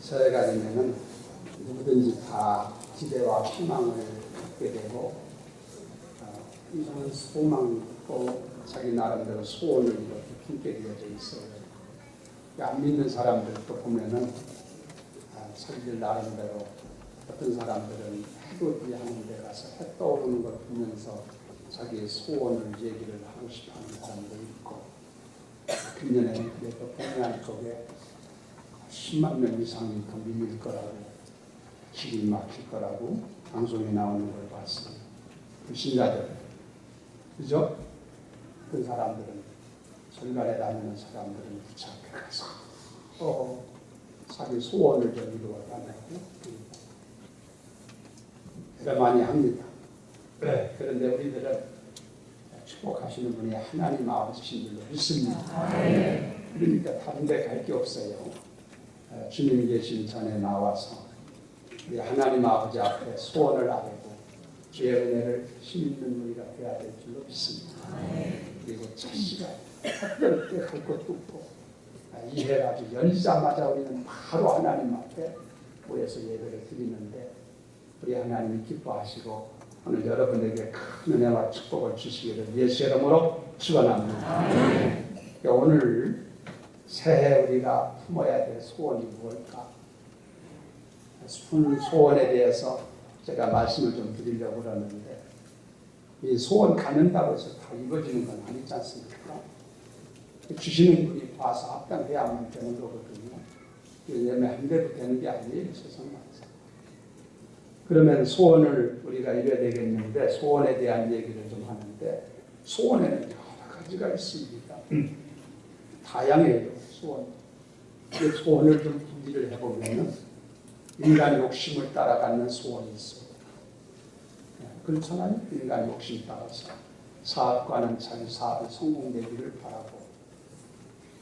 새해가 되면은 누구든지 다 기대와 희망을 갖게 되고 이상한 소망도 자기 나름대로 소원을 이렇게 품게 되어져 있어요. 안 믿는 사람들도 보면은 자기들 나름대로 어떤 사람들은 해돋이 하는 데 가서 해 떠오르는 걸 보면서 자기의 소원을 얘기를 하고 싶어하는 사람도 있고, 금년에는 그래도 동해안 쪽에 10만 명 이상이 더 밀릴 거라고, 길이 막힐 거라고 방송에 나오는 걸 봤어요. 불신자들, 그죠? 그 사람들은, 절간에 다니는 사람들은 부처 앞에 가서 자기 소원을 좀 이루어달라고 제가 많이 합니다. 그런데 우리들은 축복하시는 분이 하나님 아버지신 줄로 믿습니다. 그러니까 다른 데 갈 게 없어요. 주님 계신 전에 나와서 우리 하나님 아버지 앞에 소원을 아뢰고 주의 은혜를 힘있는 우리가 되어야 될 줄로 믿습니다. 그리고 자식아 특별히 할 것도 없고 이 해가 아주 열리자마자 우리는 바로 하나님 앞에 모여서 예배를 드리는데, 우리 하나님이 기뻐하시고 오늘 여러분에게 큰 은혜와 축복을 주시기를 예수의 이름으로 축원합니다. 오늘 새해 우리가 품어야 될 소원이 무엇일까? 소원에 대해서 제가 말씀을 좀 드리려고 그러는데, 이 소원 갖는다고 해서 다 이루어지는 건 아니지 않습니까? 주시는 분이 봐서 합당해야만 되는 거거든요. 왜냐하면 한 대로 되는 게 아니에요, 세상 말에서. 그러면 소원을 우리가 이뤄야 되겠는데, 소원에 대한 얘기를 좀 하는데, 소원에는 여러 가지가 있습니다. 다양해요, 소원. 그 소원을 좀 분리를 해보면 인간 욕심을 따라가는 소원이 있어요. 그렇잖아요. 인간 욕심 따라서 사업가는 자기 사업이 성공되기를 바라고,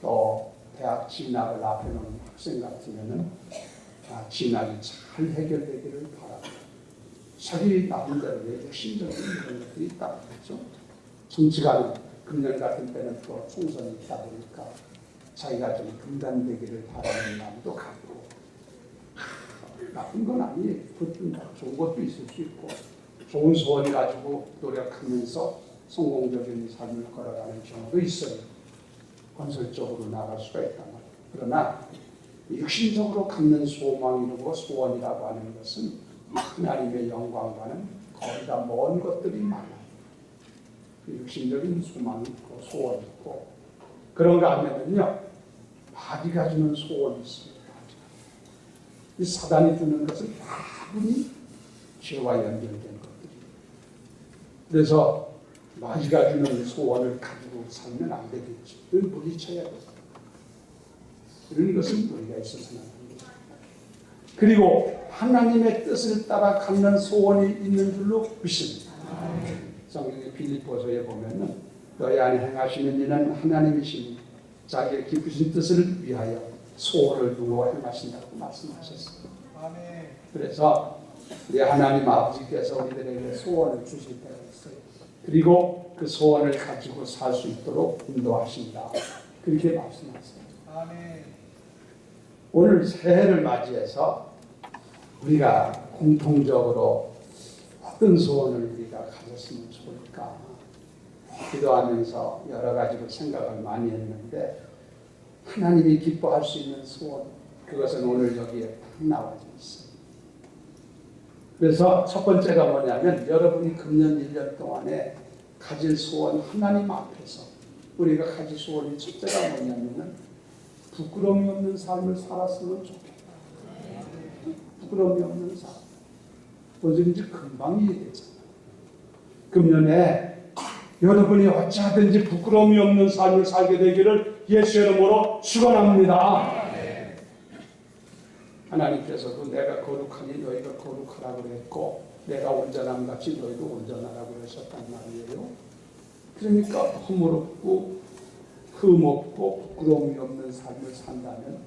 또 대학 진학을 앞에 놓은 학생 같으면은 진학이 잘 해결되기를 바라고, 자기 나름대로의 욕심적인 그런 것들이 있다고 그랬죠. 정치가는 금년 같은 때는 또 총선이 있다 보니까 자기가 좀 금단되기를 바라는 마음도 갖고, 나쁜 건 아니에요. 좋은 것도 있을 수 있고, 좋은 소원 가지고 노력하면서 성공적인 삶을 걸어가는 경우도 있어요. 건설적으로 나갈 수가 있단 말이에요. 그러나 육신적으로 갖는 소망이고 소원이라고 하는 것은 하나님의 영광과는 거의 다 먼 것들이 많아요. 육신적인 소망이 있고 소원이 있고, 그런가 하면은요, 마귀가 주는 소원이 있습니다. 이 사단이 주는 것은 다분히 죄와 연결된 것들이에요. 그래서 마귀가 주는 소원을 가지고 살면 안 되겠지. 그걸 물리쳐야 돼요. 이런 것은 우리가 있어서는 안 됩니다. 그리고 하나님의 뜻을 따라 갖는 소원이 있는 줄로 믿습니다. 성경의 빌립보서에 보면은 너희 안에 행하시는 이는 하나님이시니 자기의 깊으신 뜻을 위하여 소원을 두고 행하신다고 말씀하셨어요. 그래서 우리 하나님 아버지께서 우리들에게 소원을 주실 때가 있어요. 그리고 그 소원을 가지고 살 수 있도록 인도하신다. 그렇게 말씀하세요. 오늘 새해를 맞이해서 우리가 공통적으로 어떤 소원을 우리가 가졌으면 좋을까 기도하면서 여러 가지로 생각을 많이 했는데, 하나님이 기뻐할 수 있는 소원, 그것은 오늘 여기에 딱 나와져 있어요. 그래서 첫 번째가 뭐냐면, 여러분이 금년 1년 동안에 가질 소원, 하나님 앞에서 우리가 가질 소원이 첫째가 뭐냐면은 부끄러움이 없는 삶을 살았으면 좋겠다. 부끄러움이 없는 삶. 언제든지 금방 이해되잖아요. 금년에 여러분이 어찌하든지 부끄러움이 없는 삶을 살게 되기를 예수의 이름으로 축원합니다. 하나님께서도 내가 거룩하니 너희가 거룩하라고 그랬고, 내가 온전함 같이 너희도 온전하라고 그러셨단 말이에요. 그러니까 허물없고 흠없고 부끄러움이 없는 삶을 산다면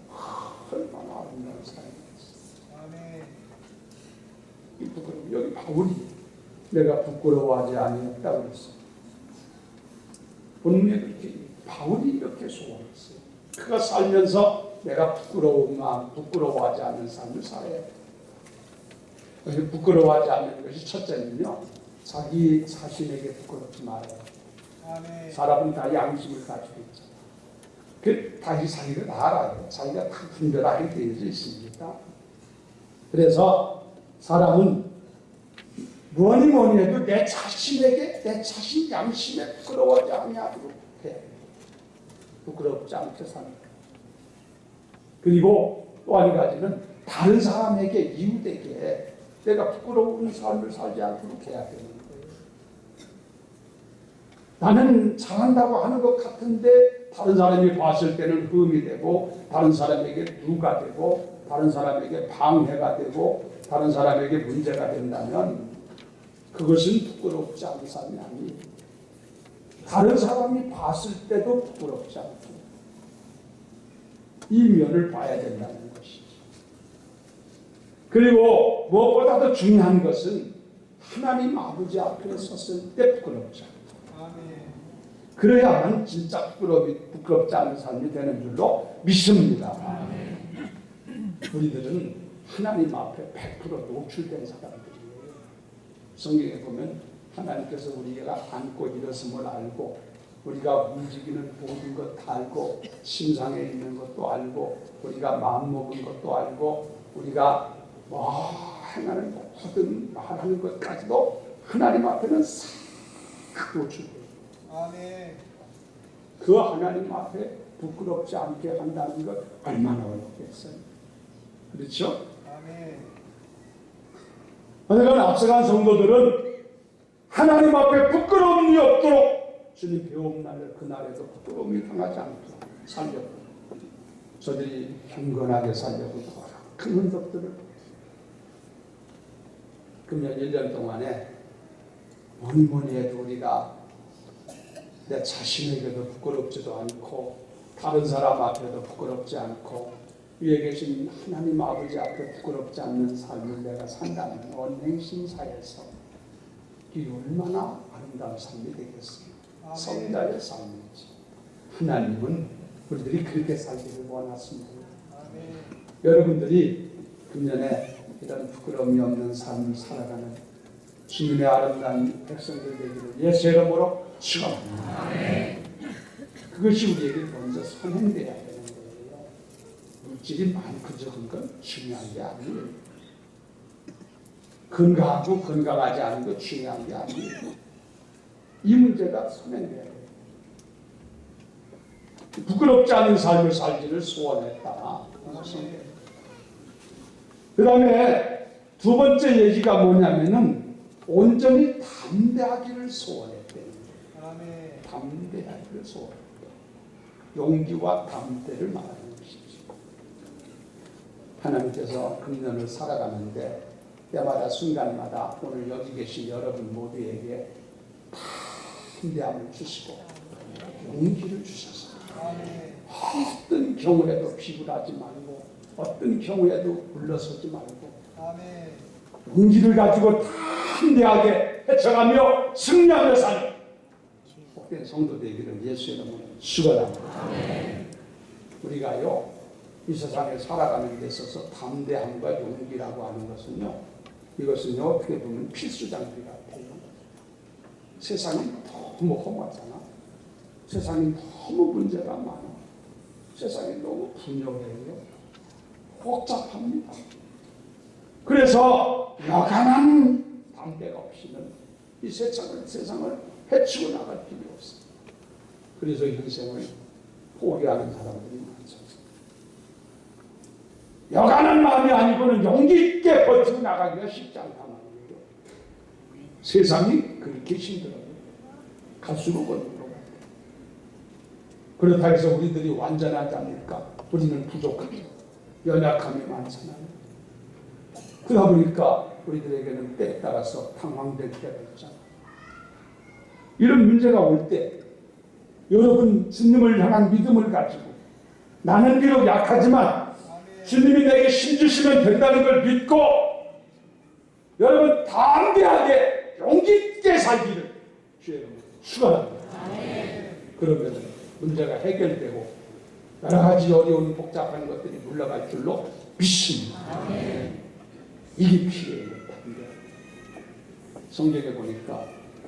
얼마나 아름다운 삶이겠어요. 이 부끄러움, 여기 바울이 내가 부끄러워하지 아니했다고 그랬어요. 본문에 그렇게 바울이 이렇게 소원했어요. 그가 살면서 내가 부끄러운 마음, 부끄러워하지 않는 삶을 살아야 돼. 부끄러워하지 않는 것이 첫째는요, 자기 자신에게 부끄럽지 말아요. 아멘. 사람은 다 양심을 가지고 있잖아. 그 자기를 다 알아요. 자기가 다 분별하게 되어져 있습니다. 그래서 사람은 뭐니 해도 내 자신에게, 내 자신 양심에 부끄러워하지 아니하도록 해야 돼요. 부끄럽지 않게 사는 거예요. 그리고 또 한 가지는 다른 사람에게 이웃에게 내가 부끄러운 삶을 살지 않도록 해야 되는 거예요. 나는 잘한다고 하는 것 같은데 다른 사람이 봤을 때는 흠이 되고, 다른 사람에게 누가 되고, 다른 사람에게 방해가 되고, 다른 사람에게 문제가 된다면 그것은 부끄럽지 않은 삶이 아니에요. 다른 사람이 봤을 때도 부끄럽지 않고 이 면을 봐야 된다는 것이죠. 그리고 무엇보다도 중요한 것은 하나님 아버지 앞에 섰을 때 부끄럽지 않고, 그래야만 진짜 부끄럽지 않은 삶이 되는 줄로 믿습니다. 우리들은 하나님 앞에 100% 노출된 사람들이에요. 성경에 보면 하나님께서 우리가 앉고 일어섬을 알고, 우리가 움직이는 모든 것 다 알고, 심상에 있는 것도 알고, 우리가 마음먹은 것도 알고, 우리가 행하는 모든 말하는 것까지도 하나님 앞에는 싹 노출돼요. 아멘. 그 하나님 앞에 부끄럽지 않게 한다는 것 얼마나 어렵겠어요. 그렇죠? 아멘. 그러니까 앞서간 성도들은 하나님 앞에 부끄러움이 없도록 주님 배움 날을 그날에도 부끄러움이 당하지 않도록 살려고, 저들이 경건하게 살려고 큰 흔적들을 금년 1년 동안에 뭐니 해도 우리가 내 자신에게도 부끄럽지도 않고, 다른 사람 앞에도 부끄럽지 않고, 위에 계신 하나님 아버지 앞에 부끄럽지 않는 삶을 내가 산다면 언행심사에서 이 얼마나 아름다운 삶이 되겠어요. 성자의 삶이지. 하나님은 우리들이 그렇게 살기를 원하십니다. 여러분들이 금년에 이런 부끄러움이 없는 삶을 살아가는 주님의 아름다운 백성들 되기를 예수 이름으로 축원합니다. 그것이 우리에게 먼저 선행돼야 되는 거예요. 물질이 많고 적은 건 중요한 게 아니에요. 건강하고 건강하지 않은 것 중요한 게 아니에요. 이 문제가 선행돼야 돼요. 부끄럽지 않은 삶을 살기를 소원했다. 그 다음에 두 번째 얘기가 뭐냐면은 온전히 담대하기를 소원했대요. 담대하기를 소원했다. 용기와 담대를 말하는 것이죠. 하나님께서 금년을 살아가는데 때마다 순간마다 오늘 여기 계신 여러분 모두에게 담대함을 주시고 용기를 주셔서 어떤 경우에도 비굴하지 말고, 어떤 경우에도 물러서지 말고, 용기를 가지고 담대하게 헤쳐가며 승리하며 사는 복된 성도 되기를 예수 이름으로 축원합니다. 우리가요, 이 세상에 살아가는 데 있어서 담대함과 용기라고 하는 것은요, 이것은요 어떻게 보면 필수 장비 같아요. 세상이 너무 험하잖아. 세상이 너무 문제가 많아. 세상이 너무 분명해요. 복잡합니다. 그래서 여간한 담대가 없이는 이 세상을 해치고 나갈 필요 없어요. 그래서 인생을 포기하는 사람들이 많죠. 여간한 마음이 아니고는 용기 있게 버티고 나가기가 쉽지 않단 말이에요. 세상이 그렇게 힘들어요. 갈수록 어려운 것 같아요. 그렇다고 해서 우리들이 완전하지 않을까? 우리는 부족하고 연약함이 많잖아요. 그러다 보니까 우리들에게는 때에 따라서 당황될 때가 있잖아요. 이런 문제가 올 때 여러분 주님을 향한 믿음을 가지고, 나는 비록 약하지만 주님이 내게 힘주시면 된다는 걸 믿고 여러분 담대하게 용기 있게 살기를 주의 이름으로 축원합니다. 그러면 문제가 해결되고 여러 가지 어려운 복잡한 것들이 물러갈 줄로 믿습니다. 이게 필요해요. 성경에 보니까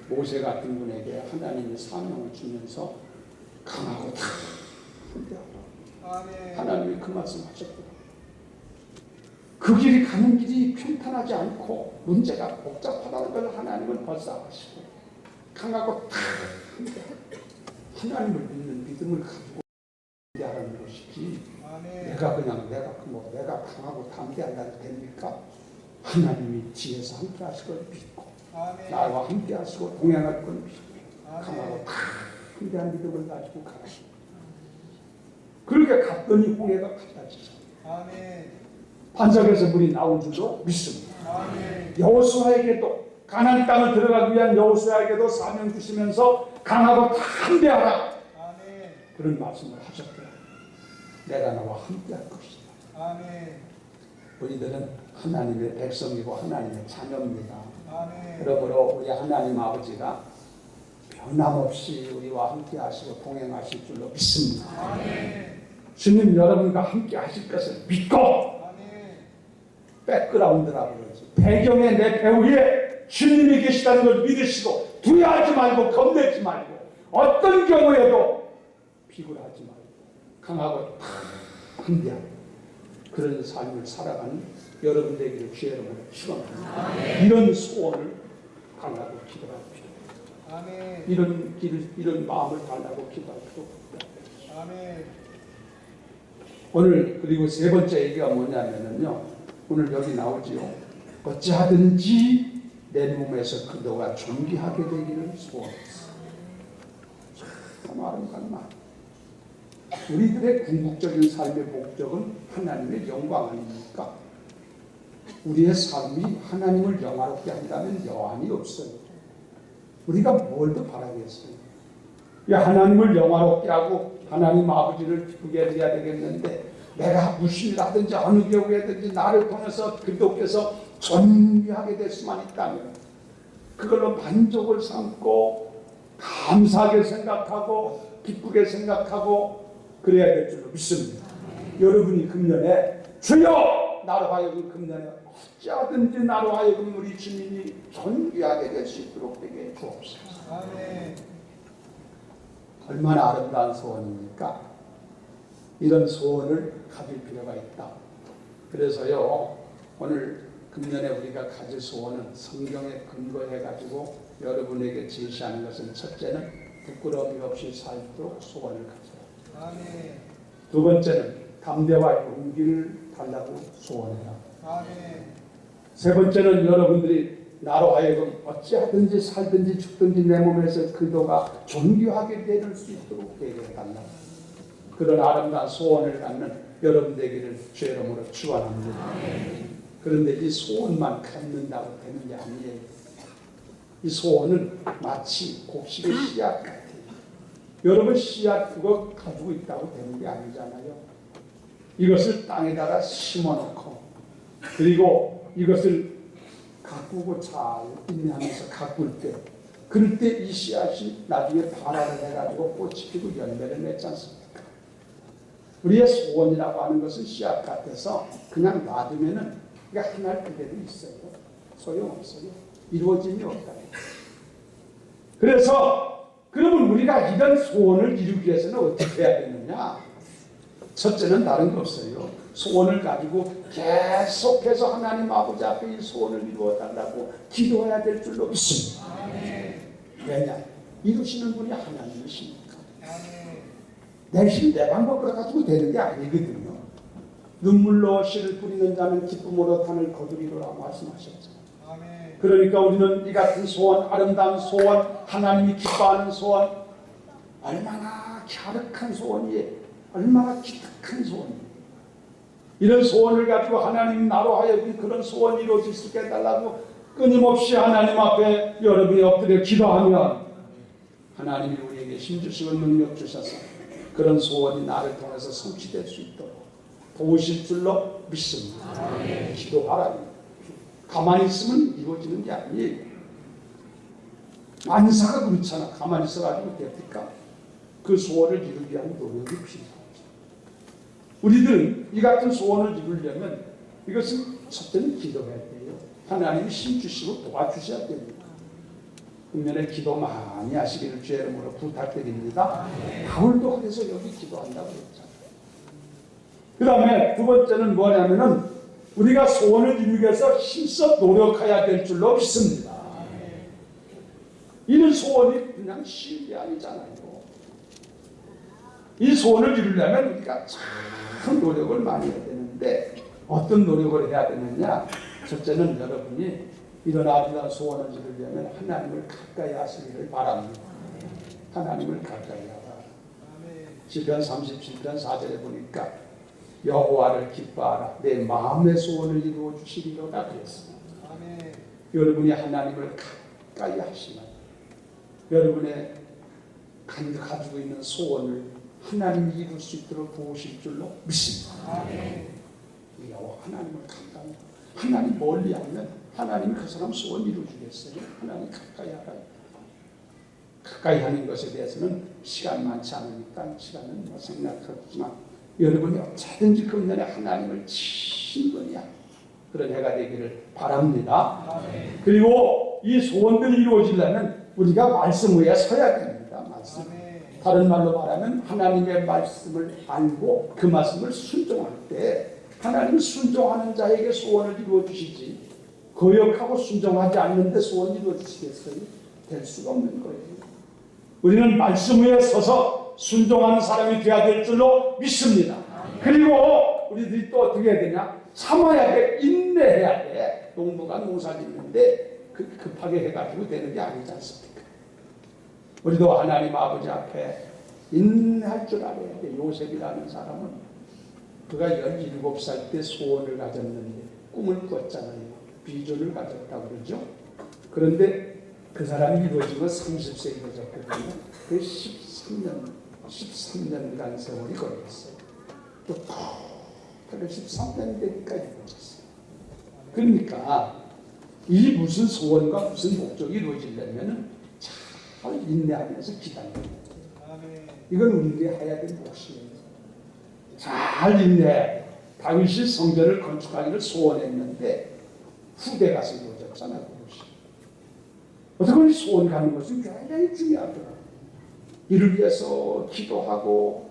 모세 같은 분에게 하나님이 사명을 주면서 강하고 다 하나님이 그 말씀하셨더라. 그 길이 가는 길이 평탄하지 않고 문제가 복잡하다는 걸 하나님은 벌써 아시고 강하고 다 하나님을 믿는 믿음을 가지고 하는 것이지. 내가 강하고 담대한다고 됩니까? 하나님이 뒤에서 함께 하실 걸 믿고 나와 함께 하시고 동행할 걸 믿고 강하고 담대한 믿음을 가지고 가라. 그렇게 갔더니 홍해가 갈라지죠. 반석에서 물이 나온 줄도 믿습니다. 여호수아에게도 가나안 땅을 들어가기 위한 여호수아에게도 사명 주시면서 강하고 담대하라. 그런 말씀을 하셨더라. 내가 나와 함께할 것이다. 우리들은 하나님의 백성이고 하나님의 자녀입니다. 그러므로 우리 하나님 아버지가 변함없이 우리와 함께 하시고 동행하실 줄로 믿습니다. 주님 여러분과 함께 하실 것을 믿고 백그라운드라고 그러죠. 배경에 내 배후에 주님이 계시다는 걸 믿으시고 두려워하지 말고 겁내지 말고 어떤 경우에도 비굴하지 말고 강하고 담대하고 그런 삶을 살아가는 여러분 되기를 주의 이름으로 축원합니다. 이런 소원을 달라고 기도할 필요합니다. 이런 길을 이런 마음을 달라고 기도할 필요합니다. 오늘 그리고 세 번째 얘기가 뭐냐면요. 오늘 여기 나오지요. 어찌하든지 내 몸에서 그도가 존귀하게 되기를 소원했어. 참 아름다운 말. 우리들의 궁극적인 삶의 목적은 하나님의 영광 아닙니까? 우리의 삶이 하나님을 영화롭게 한다면 여한이 없어요. 우리가 뭘 더 바라겠어요? 하나님을 영화롭게 하고 하나님 아버지를 기쁘게 해야 되겠는데 내가 무슨 일 하든지 어느 경우에든지 나를 통해서 그리스도께서 존귀하게 될 수만 있다면 그걸로 만족을 삼고 감사하게 생각하고 기쁘게 생각하고 그래야 될 줄로 믿습니다. 여러분이 금년에 주여 나로 하여금 금년에 어찌하든지 나로 하여금 우리 주님이 존귀하게 될 수 있도록 되게 주옵소서. 얼마나 아름다운 소원입니까? 이런 소원을 가질 필요가 있다. 그래서요 오늘 금년에 우리가 가질 소원은 성경에 근거해 가지고 여러분에게 제시하는 것은 첫째는 부끄러움이 없이 살도록 소원을 가져라. 두 번째는 담대와 용기를 달라고 소원해라. 세 번째는 여러분들이 나로 하여금 어찌하든지 살든지 죽든지 내 몸에서 그도가 존귀하게 될 수 있도록 되게해달라. 그런 아름다운 소원을 갖는 여러분 되기를 주의 이름으로 축원합니다. 그런데 이 소원만 갖는다고 되는 게 아니에요. 이 소원은 마치 곡식의 씨앗 같아요. 여러분 씨앗 그거 가지고 있다고 되는 게 아니잖아요. 이것을 땅에다가 심어놓고 그리고 이것을 가꾸고 잘 인내하면서 가꿀 때 그럴 때 이 씨앗이 나중에 발화를 해가지고 꽃이 피고 열매를 맺지 않습니까? 우리의 소원이라고 하는 것은 씨앗 같아서 그냥 놔두면은 그게 하나 그대로 있어요. 소용없어요. 이루어짐이 없다. 그래서 그러면 우리가 이런 소원을 이루기 위해서는 어떻게 해야 되느냐? 첫째는 다른 거 없어요. 소원을 가지고 계속해서 하나님 아버지 앞에 이 소원을 이루어 달라고 기도해야 될 줄로 믿습니다. 왜냐? 이루시는 분이 하나님이십니까? 내 힘, 내 방법으로 가지고 되는 게 아니거든요. 눈물로 씨를 뿌리는 자는 기쁨으로 단을 거두리라 말씀하셨죠. 그러니까 우리는 이 같은 소원, 아름다운 소원, 하나님이 기뻐하는 소원, 얼마나 갸륵한 소원이에요. 얼마나 기특한 소원이에요. 이런 소원을 가지고 하나님 나로 하여금 그런 소원이 이루어질 수 있게 해달라고 끊임없이 하나님 앞에 여러분이 엎드려 기도하면 하나님이 우리에게 힘주시고 능력 주셔서 그런 소원이 나를 통해서 성취될 수 있도록 도우실 줄로 믿습니다. 기도하라. 가만히 있으면 이루어지는 게 아니에요. 만사가 그렇잖아. 가만히 있어가지고 됩니까? 그 소원을 이루기 위한 노력이 필요하죠. 우리들은 이 같은 소원을 이루려면 이것은 첫째는 기도해야 돼요. 하나님이 힘주시고 도와주셔야 됩니다. 금년에 기도 많이 하시기를 주의 이름으로 부탁드립니다. 바울도 그래서 여기 기도한다고 그랬잖아요. 그 다음에 두 번째는 뭐냐면은 우리가 소원을 이루기 위해서 힘써 노력해야 될 줄로 믿습니다. 이런 소원이 그냥 쉬운 게 아니잖아요. 이 소원을 이루려면 우리가 참 노력을 많이 해야 되는데 어떤 노력을 해야 되느냐? 첫째는 여러분이 이런 아름다운 소원을 이루려면 하나님을 가까이 하시기를 바랍니다. 하나님을 가까이 하라. 시편 37편 4절에 보니까 여호와를 기뻐하라. 내 마음의 소원을 이루어 주시리로다 그랬습니다. 여러분이 하나님을 가까이 하시면 여러분의 가지고 있는 소원을 하나님이 이룰 수 있도록 도우실 줄로 믿습니다. 하나님을 가까이, 하나님 멀리 하면 하나님이 그 사람 소원 이루어주겠어요. 하나님 가까이 하라. 가까이 하는 것에 대해서는 시간 많지 않으니까 시간은 뭐 생각하지만 여러분이 어쩌든지 금년에 하나님을 친근히 하는 그런 해가 되기를 바랍니다. 그리고 이 소원들이 이루어지려면 우리가 말씀 위에 서야 됩니다. 말씀. 다른 말로 말하면 하나님의 말씀을 알고 그 말씀을 순종할 때 하나님은 순종하는 자에게 소원을 이루어 주시지 거역하고 순종하지 않는데 소원 이루어 주시겠어요? 될 수가 없는 거예요. 우리는 말씀 위에 서서 순종하는 사람이 되어야 될 줄로 믿습니다. 그리고 우리들이 또 어떻게 해야 되냐? 참아야 돼. 인내해야 돼. 농부가 농사 짓는데 급하게 해가지고 되는 게 아니지 않습니까? 우리도 하나님 아버지 앞에 인내할 줄 알아야 돼. 요셉이라는 사람은 그가 17살 때 소원을 가졌는데 꿈을 꿨잖아요. 비전을 가졌다고 그러죠. 그런데 그 사람이 이루어진 건 30세에 이루어졌거든요. 그 13년간 세월이 걸렸어요. 또 13년 되기까지 이루어졌어요. 그러니까 이 무슨 소원과 무슨 목적이 이루어지려면 잘 인내하면서 기다려야 돼요. 이건 우리들이 해야 될 몫이에요. 잘 인내해. 다윗이 성전을 건축하기를 소원했는데 후대 가서 이루어졌잖아요. 어떻게 소원 가는 것은 굉장히 중요하더라고요. 이를 위해서 기도하고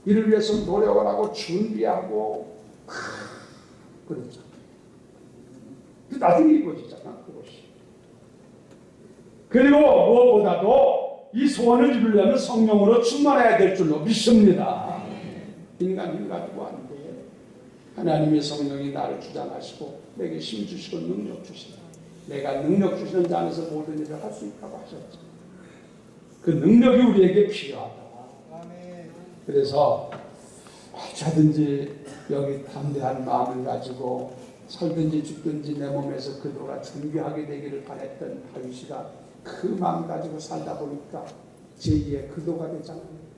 이를 위해서 노력을 하고 준비하고 그렇죠. 나중에 이루어지잖아 그것이. 그리고 무엇보다도 이 소원을 이루려면 성령으로 충만해야 될 줄로 믿습니다. 인간이 가지고 안 돼. 하나님의 성령이 나를 주장하시고 내게 힘 주시고 능력 주시고 내가 능력 주시는 자 안에서 모든 일을 할 수 있다고 하셨죠. 그 능력이 우리에게 필요하다. 그래서 어쩌든지 여기 담대한 마음을 가지고 살든지 죽든지 내 몸에서 그도가 준비하게 되기를 바랬던 다윗이가 그 마음 가지고 살다 보니까 제2의 그도가 되잖아요.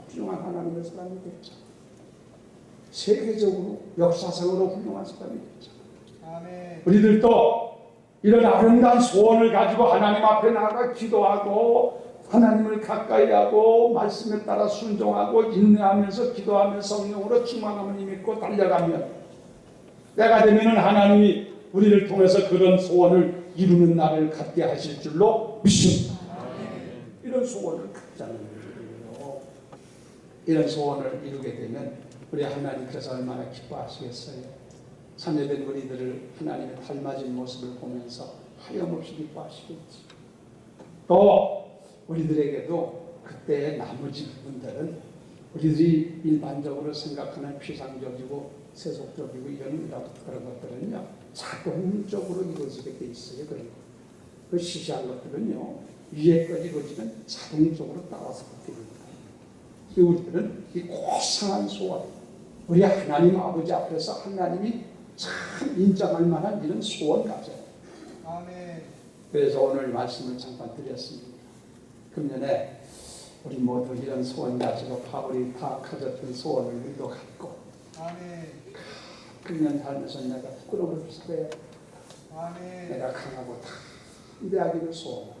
훌륭한 하나님의 사람이 됐죠. 세계적으로 역사상으로 훌륭한 사람이 됐죠. 우리들도 이런 아름다운 소원을 가지고 하나님 앞에 나가 기도하고 하나님을 가까이 하고 말씀에 따라 순종하고 인내하면서 기도하며 성령으로 충만함을 믿고 달려가면 때가 되면 하나님이 우리를 통해서 그런 소원을 이루는 날을 갖게 하실 줄로 믿습니다. 이런 소원을 갖자는 거예요. 이런 소원을 이루게 되면 우리 하나님께서 얼마나 기뻐하시겠어요. 참여된 우리들을 하나님의 닮아진 모습을 보면서 하염없이 기뻐하시겠지. 또 우리들에게도 그때의 나머지 부분들은 우리들이 일반적으로 생각하는 피상적이고 세속적이고 이런 그런 것들은요 자동적으로 이루어지게 돼 있어요. 그 시시한 것들은요 위에까지 이루어지면 자동적으로 따라서 바뀝니다. 우리들은 이 고상한 소원, 우리 하나님 아버지 앞에서 하나님이 참 인정할 만한 이런 소원 가져요. 아멘. 그래서 오늘 말씀을 잠깐 드렸습니다. 금년에 우리 모두 이런 소원 가지고 바울이 다 가졌던 소원을 우리도 갖고 아멘. 금년 살면서 내가 부끄러움을 없애야 아멘. 내가 강하고 담대하기를 소원하고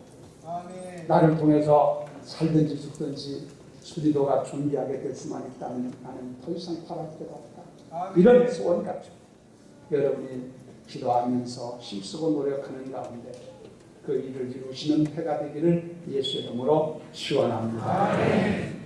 아멘. 나를 통해서 살든지 죽든지 수리도가 존재하게 될 수만 있다면 나는 더 이상 바랄 데가 없다. 아멘. 이런 소원 가지고 여러분이 기도하면서 힘쓰고 노력하는 가운데 그 일을 이루시는 해가 되기를 예수 이름으로 축원합니다.